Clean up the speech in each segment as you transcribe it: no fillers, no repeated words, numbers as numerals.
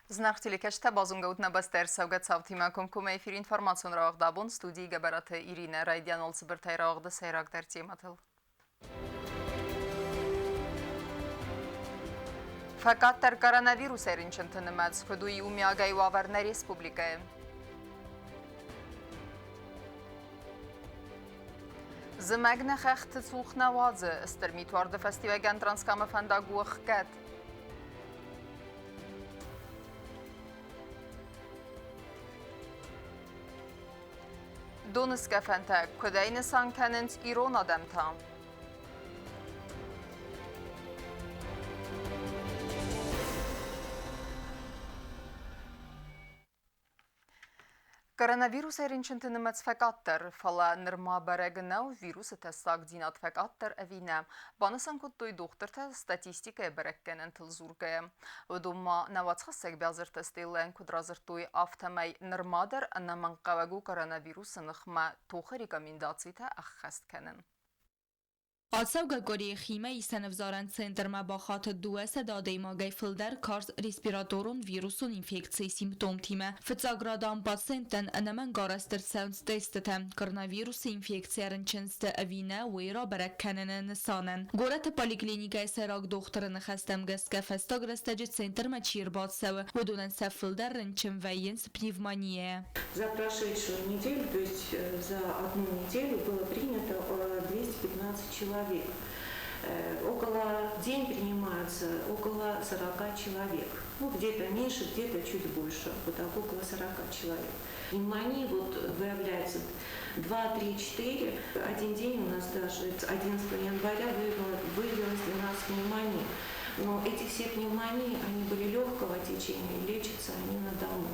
Znachtilikește bazungautna baster savgat savtima kumkum efir informasyon rağdabun studi gabaratı Irina Raydianol Sibirtay rağda seyrak dertiyematıl. Fakat ter koronavirus erinçin tınımats kuduyi umyagay vavarna respublikaya. Zmagna xaxt suxna wazı istirmitvardı festivagan transkama fanda guğkat. Doniska fanta kudayne sankanens iron adam tam. Koronavirus erinçintinimets fekatter, fala nirma beregenav virus testak dinat fekatter evine. Banısan kuttuy doktorta statistika berekkenen tilzurgaya. Udumma nevatsxasek bezir testilen kudrazirtuy aftamay nirmader annaman qavagu koronavirus nıxma toxi rekomendacita axxastkenen. Ացավգա գորի խիմե իսանվզարան ցենտրմա բախատ դուեսը դադեյմագայ ֆիլդեր կարս ռեսպիրատորուն վիրուսուն ինֆեկցիի սիմպտոմ թիմը ֆծագրադան պացենտն անաման գարաստր սանց տեստը կորոնավիրուսի ինֆեկցիարն չնստը ավինա ուերա բրակքանն նսանն գորատը պոլիկլինիկայ սերակ դոկտորը նխաստամ գսկա ֆեստոգրաստաջի ցենտրմա չիրբացսավը ոդունան սա ֆիլդերն չմվայինս пневмония. За прошедшую неделю, то есть за одну неделю было принято 215 человек. День принимаются около 40 человек. Ну, где-то меньше, где-то чуть больше. Вот так, около 40 человек. Пневмонии выявляется 2, 3, 4. Один день у нас даже 11 января выявилось 12 пневмоний. Но эти все пневмонии, они были легкого течения, лечатся они на дому.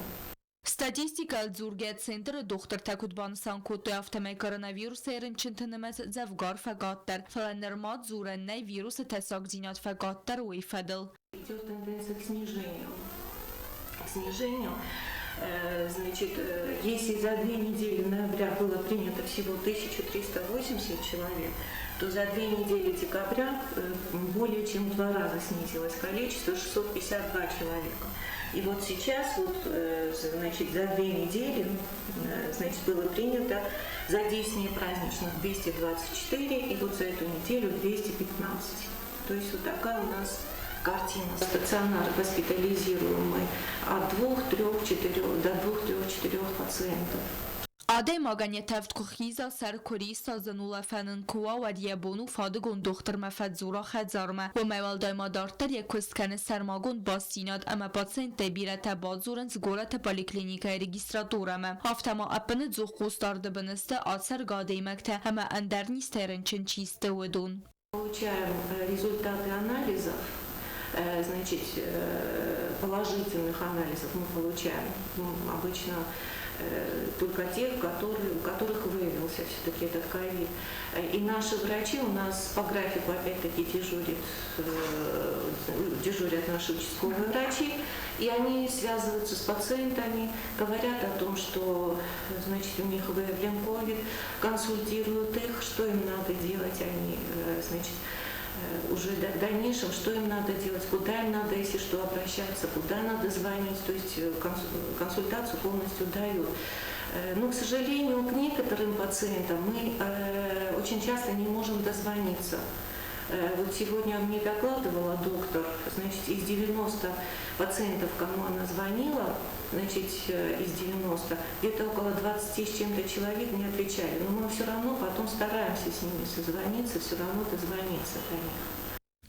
Статистика зургет центр доктор Такутбан Санкоты автомай коронавирус эринчинтинемес завгар фагаттар фаланермат зуренней вирусы тесак динят фагаттар уйфадл. Идет тенденция к снижению. Значит, если за 2 недели ноября было принято всего 1380 человек, то за 2 недели декабря более чем в 2 раза снизилось количество, 652 человека. И вот сейчас, значит, за 2 недели, значит, было принято за 10 дней праздничных 224, и вот за эту неделю 215. То есть вот такая у нас картина. Стационар госпитализируемый от 2-3-4 до 2-3-4 пациентов. Ադե մագանյետավտ կուխիզա սարքորի սազանուլա ֆանն կուա վադիաբոնու ֆադգոն դոկտոր մաֆadzուրա խadzarma و մեվալդայմադարտեր եկուսկանը սարմագոն բասինատ ամա պացենտ տեբիրատա բազուրն զգորատա պոլիկլինիկայի ռեգիստրատուրամը ավտամա ապնը ձուխ կուստարդը բնստը ացար գադեյմակտա ամա անդարնիստերն չնչիստը ուդուն. Получаем результаты анализов, значит, положительных анализов мы получаем обычно только тех, у которых выявился все-таки этот ковид. И наши врачи у нас по графику опять-таки дежурят наши участковые врачи, и они связываются с пациентами, говорят о том, что, значит, у них выявлен ковид, консультируют их, что им надо делать, они, значит, уже в дальнейшем, что им надо делать, куда им надо, если что, обращаться, куда надо звонить, то есть консультацию полностью дают. Но, к сожалению, к некоторым пациентам мы очень часто не можем дозвониться. Вот сегодня мне докладывала доктор, значит, из 90 пациентов, кому она звонила, значит, из 90, где-то около 20 с чем-то человек не отвечали. Но мы все равно потом стараемся с ними созвониться, все равно дозвониться до них.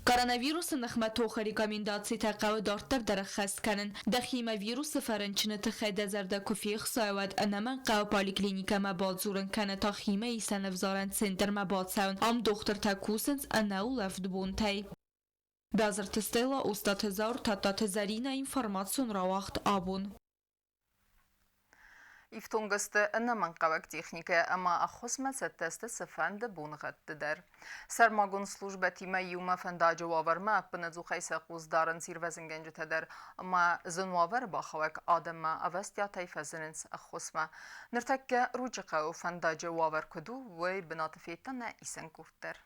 Koronavirusun nıxmatoxa rekomendasiya taqavi dartar daraxas kanin. Daxima virusu farançını tıxayda zarda kufiy xsayavad anaman qav poliklinika mabadzurun kana taxima isan avzaran center mabadsaun. Am doktor takusens anau lafdbuntay. Bazır testela ustat hezar tatat zarina informasyon rawaqt abun. İftongıstı ınnaman qavak texnika ama axosma setteste sefende bunğattıdır. Sermagun slujbetime yuma fenda cevavarma apına zuxaysa quzdarın sirvezingencitedir ama zinwavar baxavak adama avestya tayfezinins axosma. Nirtekke ruciqa u fenda cevavar kudu ve binatfetana isen kurttir.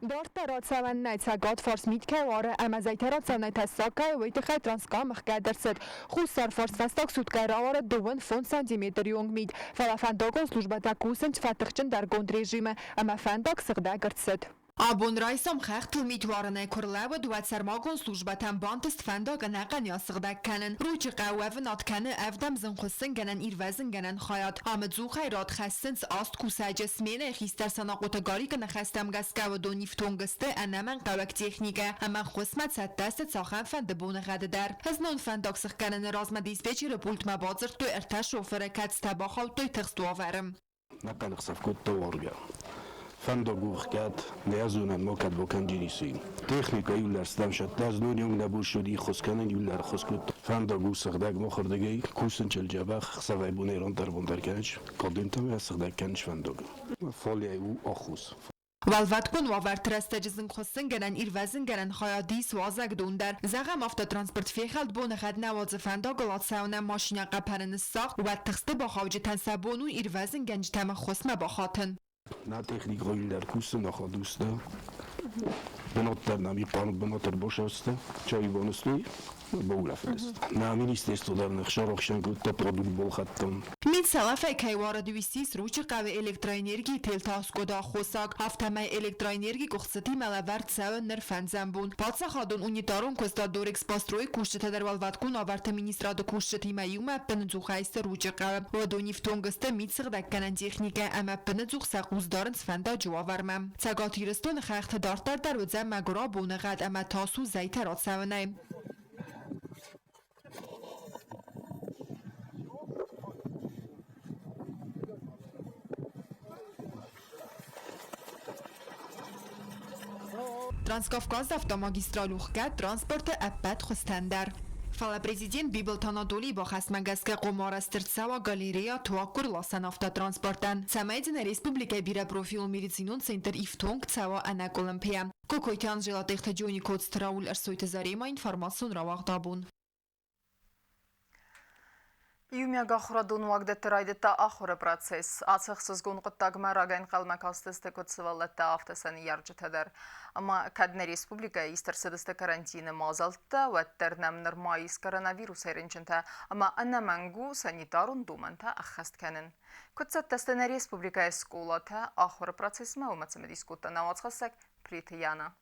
Dort rotsavan neitsagot fors mitke ore amazayterotsavan tasaka withe transkam gaderset. Хусар форс восток суткайравара дован фон сантиметр юнг мид. Фалафандогон службата кусен фатыхчын даргонд режиме. Ама фандок сыгда гырцет. Абон райсом хахтл митваране курлава дуат сармагон службатан бантст фандок нақан ясыгда канен. Руйчи qawavn atkane avdam zınxusın genen irvazın genen hayat. Amid zu khayrat khasins ast kusaje smene xistar sanaqota garik nakhastam gaskav do niftongste anaman qawak texnika. Ama khusmat sattast saxan fand bun gadar. Haznon fandok sxkanen razma dispatcher pult mabazir to erta şoföre kat tabaxaw to txtuavarım. Naqan xsafkut towarga. فندقوخكات نيازونا موكات بوكان جينيسين تكنيكا يولار ستامشات تازنون يوم نبور شدي خسكانن يولار خسكوت فندقو سخداق مخردقي كوسن چل جاباخ خسافي بونيران دربوندر كانش قدين تمي سخداق كانش فندق فوليا يو أخوس Valvatkun wavartrastejizin khossin genen irvazin genen khayadi swazak dundar zagam avtotransport fexald bon khadna wazfanda golatsauna mashina qaparin saq wa txte baxavji tansabonun irvazin genj tama khosma baxatin Na technik roiler kussen nog wat doeste. Benotter na mi pan benotter boshasta. Çay bonuslu. Bogulafest. Na ministerstvo darnych şarokşan gutta produkt bol khattam. Min salafa kaywara duisis ruchi qavi elektroenergi teltas goda khosak haftama elektroenergi qoxsati malavart sav nerfanzambun. Patsa khadun unitarun kosta dorex pastroi kushta darvalvatkun avarta ministrada kushti mayuma penzukhaysta ruchi qav. Vodoniftongaste mitsgda kanan texnika ama penzukhsa quzdarn sfanda jovarmam. Tsagatiristun khaxt dartar dar uzam magora bunaqad ama tasu zaytarat savnay. Transkavkaz avtomagistral uxkat transporte appat khustandar. Fala prezident Bibel Tanadoli با خصمگسک قمار استرتسوا گالریا توکر لاسن автотранспортан. Самайдин республика бира профил медицинун центр ифтонг цава анак олимпия. Кокойтян желат ихтаджони код страул арсойт зарема информацион равагдабун. Իումյա գախրադուն ուագդետր այդետա ախորը պրացես, ացեղսыз գոնղտագմար ագայն qalmakasteste կոցվալետա ավտեսանի яրջթեդեր. Ama Kadne Respublika istersedeste karantina mazaltta ve ternam nırmayis koronavirus herinçinte ama annamangu sanitarun dumanta akhastkanin. Kutsat testene Respublika eskolata ախորը պրացեսմա umatsime diskuta navatsxasak Pritiyana.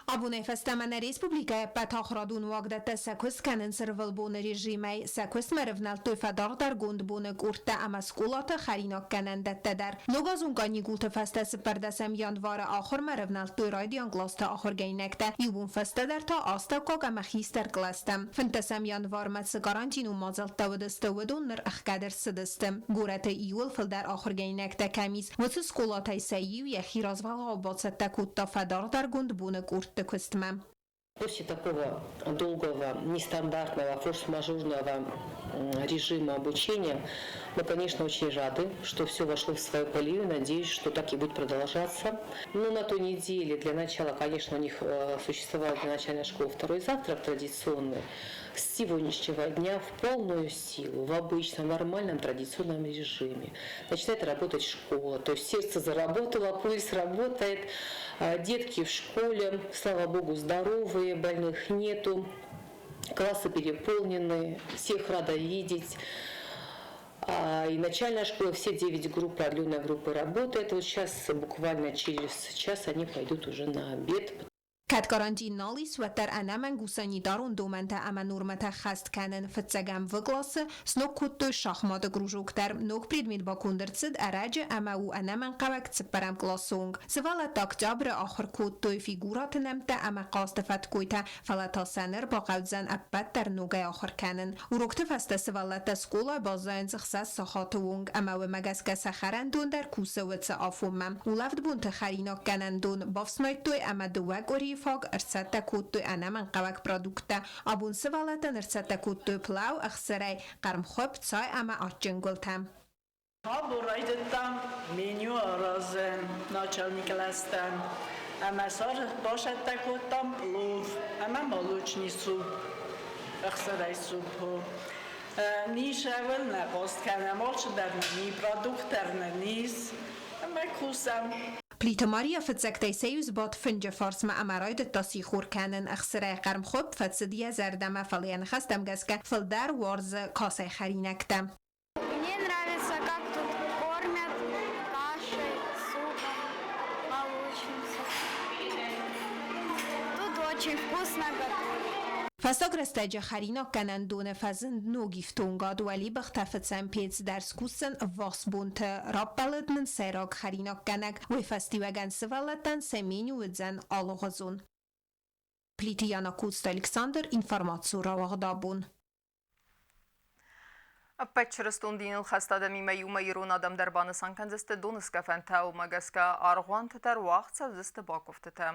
Abune festamana Respublika Patakhradun wagdata sakos kanin servalbon rejimay sakos mervnal toifadar dar gondbone urta amaskolata kharinak kanan dattadar nogazun kani gulta festas perdasam yanvara akhir mervnal toiradian glasta akhir gaynakta yubun festadar ta asta koga makhister glastam fantasam yanvar mats garantinu mazalta wadastawdun ner akhkader sidastam gurata iul fildar akhir gaynakta kamis wats skolata sayu ya khirazvala batsatta kutta fadar dar gondbone После такого долгого, нестандартного, форс-мажорного режима обучения мы, конечно, очень рады, что все вошло в свою колею. Надеюсь, что так и будет продолжаться. Но на той неделе для начала, конечно, у них существовал для начальной школы второй завтрак традиционный. С сегодняшнего дня в полную силу, в обычном, нормальном, традиционном режиме начинает работать школа. То есть сердце заработало, пульс работает, детки в школе, слава богу, здоровые, больных нету, классы переполнены, всех рада видеть. И начальная школа, все 9 групп, продленная группа работает. Вот сейчас, буквально через час, они пойдут уже на обед. Katkarancin nalis و در انمن گوسانی دارون دومنته اما نورمته خست کنن فتزگم وگلاسه سنوک کتو شاخماده گروژوکتر نوک پریدمید با کندرسد اراج اما او انمن قوک تسپرم گلاسونگ سوالا تاک جابر آخر کتوی فیگورات نمته اما قاست فت کویتا فلاتا سنر با قوزن ابت در نوگه آخر کنن و رکت فسته سوالا تسکولا بازاین زخصاص ساخات وونگ اما و مگس که سخرن دون در کوسه و تسافومم و لفت بونت خریناک کنن دون بافسمایت توی اما دوگ اوری فاق ارساتا کوتو انمن قوک پرودکتا ابون سوالاتن ارساتا کوتو پلاو اخسرای قرم خوب تسای اما آچنگل تم Бурайдеттам меню разен начальник ластан. Амасар башад такоттам плов, ама молочный суп. Ахсарай супу. Нишавел нагост канамолч дар ни продуктар низ. Ама кусам. Plitamaria فتزكتي سيوز بات فنج فارس ما أمرايد التصيخور كانن أخسر قرم خوب فتسدية زردما فليان خستم جسكا فلدار وارز كاسي خرينكتم. Мне нравится, как тут кормят кашей, супом, молочницей. Тут очень вкусно готовят. فستاق رستاجة خرينا كانن دون فزن نوغي فتونغاد ولي بختفتسن بيتس درس كوسن واس بونت رابلت من سيراك خرينا كانك وفستيوغن سوالتن سمينو ودزن آلوغزون. Plitijana Kucta Aleksandr, informaciju Ravagdabun. Պեչրստուն դինիլ խաստադեմի մայումը իրոն ադամ դարբանը սանքանձստը դունսկա ֆանթա ու մագասկա արղوان թտար վաղցա զստը բակով թտա։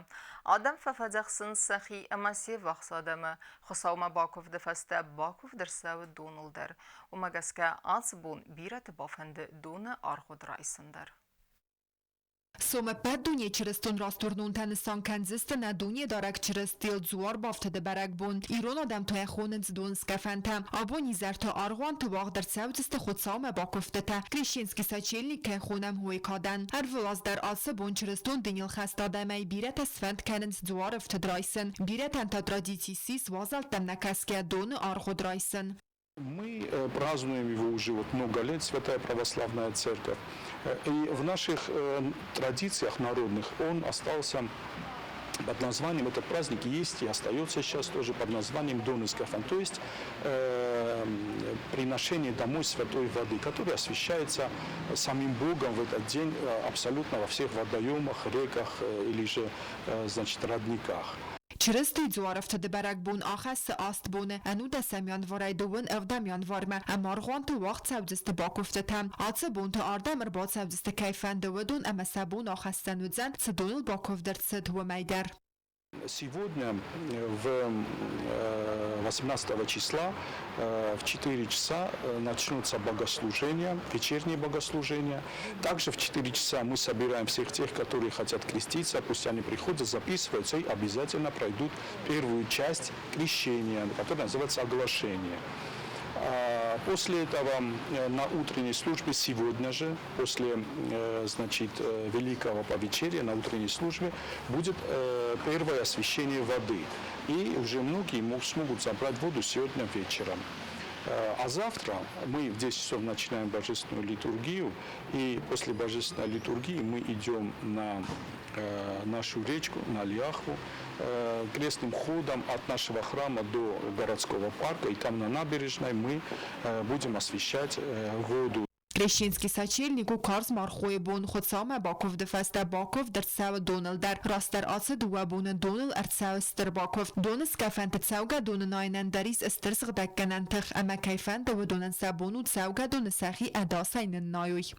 Ադամ ֆաֆաձախսն սախի ամասի վաղսադամը խոսաումա բակով դվաստա բակով դրսավը դունուլդար ու մագասկա ացբուն բիրատ բաֆանդը դունը արղոդրայսնդար։ Somă pe dunie çrăstun rastornun tenisan kenziste ne dunie darak çrăstil zuar bafte de berek bun. İron adam toya xonens dun skafentem. Aboni zerta arğan tu bağ der sevdiste xotsame bakoftete. Krişinski saçelni ke xonem hoy kaden. Her vlaz der ası bun çrăstun dinil xasta demey biret asfent kenens zuar efte draysen. Biret enta tradicisi swazaltem nekaske donu arğodraysen. Мы празднуем его уже много лет, Святая Православная Церковь. И в наших традициях народных он остался под названием, этот праздник есть и остается сейчас тоже под названием Донескафан, то есть приношение домой святой воды, которая освящается самим Богом в этот день абсолютно во всех водоемах, реках или же, значит, родниках. Çrăstui zuarăftă de berek bun axas ast bune anu de semyan varay dovun evdemyan varme amarğan tu vaxt sevdiste bakofte tem atsa bun tu ardemir bad sevdiste keyfen dovedun ama sabun axasten udzen sedonul bakovdert sed humeyder. Сегодня в 18 числа в 4 часа начнутся богослужения, вечерние богослужения. Также в 4 часа мы собираем всех тех, которые хотят креститься, пусть они приходят, записываются и обязательно пройдут первую часть крещения, которая называется оглашение. После этого на утренней службе сегодня же, после, значит, Великого Повечерия, на утренней службе будет первое освящение воды. И уже многие смогут забрать воду сегодня вечером. А завтра мы в 10 часов начинаем божественную литургию, и после божественной литургии мы идем на нашу речку, на Ляхву, крестным ходом от нашего храма до городского парка, и там на набережной мы будем освещать воду. Krещинский сочельник у карз мархой бун хотсаме баков дефесте баков дерцау донал дар растер аце дуа бун донал арцау стер баков донс кафент цауга дон найнен дарис استرسغ دکنن تخ اما کیفن دو دونن سابونو цауга дон сахи адасайнен наюй.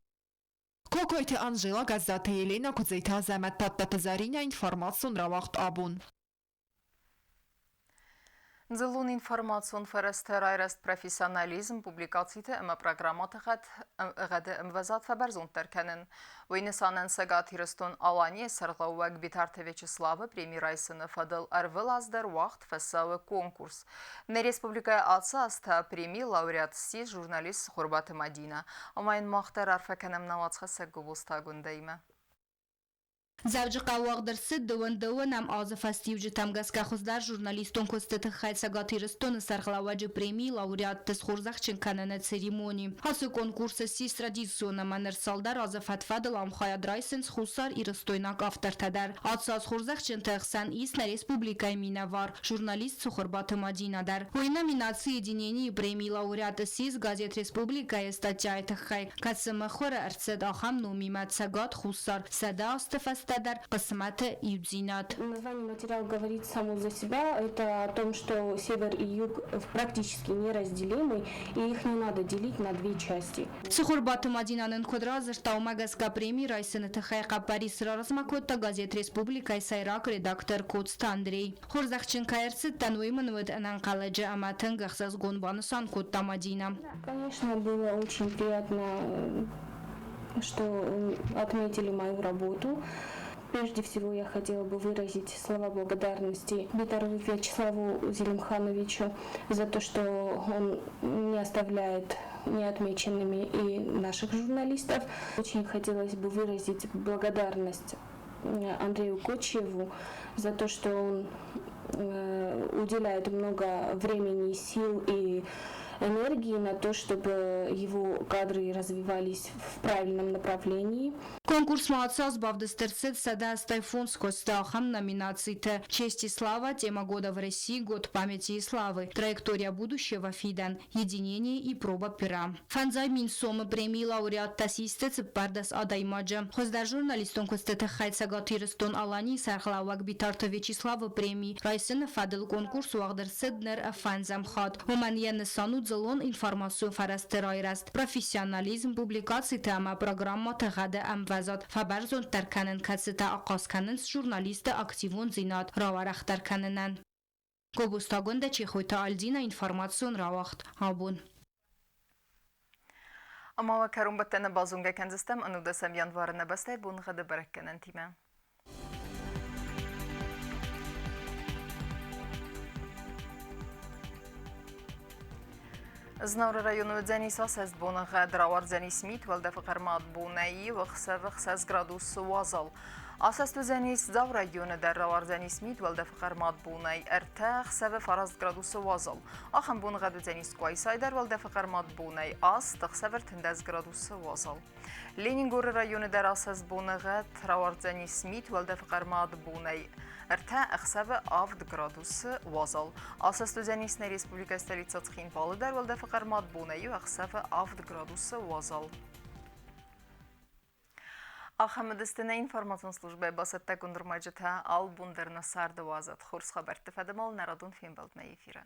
Կոկոյթի Անժելա գազատը Ելենա կուզեյթա զեմət տատտազարինյա ինվարմացուն ռավաղտ աբուն։ Ձլուն ինվարմացուն վրստեր այրեստ պրոֆեսիոնալիզմ պուբլիկացիթը ըմը պրագրամատը ғեդը ըմվազատ վաբերզուն տերքենն։ Վույնսանեն սգատ հիրստուն ալանի սրղաուակ բիթարթը վեչիսլավը պրեմիրայսını fadıl arvılazdır vaxt fəsavı konkurs. Ne Respublikaya atsa asta premi laureatisi jurnalist Xurbatı Madina. Amayın maqtar arfəkənəm navatsqa səqqubulsta gündəyimə. زوج قواق در سد دوان هم آزفستی و جتم گس که خزدار جورنالیستون کستت خیل سگاتی رستون سرخلاوج پریمی لاوریات تسخورزخ چن کننت سریمونی. هسو کنکورس سیس ترادیسیون منر سالدار آزفت فدل هم خواهد رایسنس خسار ایرستویناک افتر تدر. آتساز خورزخ چن تخسن ایس نریس پوبلیکای مینوار جورنالیست Xurbat Madina در. وی نامیناسی دینینی پریمی لاوریات سیس گازیت республикای استاتیای تخی کسم خور ارتسد آخم نومیمت سگات خسار صدا استفست در قسمت юдзинат. Название материала говорит само за себя. Это о том, что север и юг практически неразделимы, и их не надо делить на две части. Xurbat Madinanın kodrazır taumagaz kapremi raysını tıxayqa Paris razmakota gazet Respublikay sayrak redaktor Kotsta Andrey. Xurzaxçın kayırsı tanıymın vıd anan qalıcı amatın gıxsız gonbanısan Kotsta Madina. Конечно, было очень приятно, что отметили мою работу. Прежде всего, я хотела бы выразить слова благодарности Битарову Вячеславу Зелимхановичу за то, что он не оставляет неотмеченными и наших журналистов. Очень хотелось бы выразить благодарность Андрею Кочеву за то, что он уделяет много времени, сил и энергии на то, чтобы его кадры развивались в правильном направлении. Конкурс «Молодца» Бавдестерцет создаст Тайфун с Костахом номинации «Честь и слава», «Тема года в России», «Год памяти и славы», «Траектория будущего», «Фидан», «Единение» и «Проба пера». Фанзай Минсомы премии лауреат Тасистец Пардас Адаймаджа. Хоздар журналистон Костета Хайцагатирстон Алани Сархлавак Битарта Вячеслава премии. Райсен Фадел конкурс Уагдерседнер Фанзам Хат. Уманьен Сану Дзалон информацию Фарастерайраст. Профессионализм публикации тема программа Тагада Амвазат. Фабарзон Тарканен Кацета Акасканен журналисты активон зинат. Раварах Тарканенен. Гобустагонда Чехойта Альдина информацион равахт. Абун. Ama Karum Battana Bazunga Kansastam Anuda Samyan Varana Bastay Bunghada Barakkanan Tima. Знаур району Дзанис Васаст Бунага Драуар Дзанис Мит Валда Факармат Бунаи Вахсавахсаз градус Вазал. Асас Дзанис Зав району Драуар Дзанис Мит Валда Факармат Бунай Эртах Саве Фараз градус Вазал. Ахам Бунага Дзанис Куайсайдар Валда Факармат Бунай Ас Тахсавер Тендаз градус Вазал. Ленингор району Асас Бунага Драуар Дзанис Мит Валда Факармат Бунай Эртах Саве Авд градус Вазал. Асас Дзанис на Республика столица Цхин Палыдар Валда Факармат Бунай Ахсаве Авд градус Вазал. Ахамедистина информацион служба басатта гундурмаджата албундерна сарда вазат. Хорс хабар тефадамал нарадун фембалд на эфира.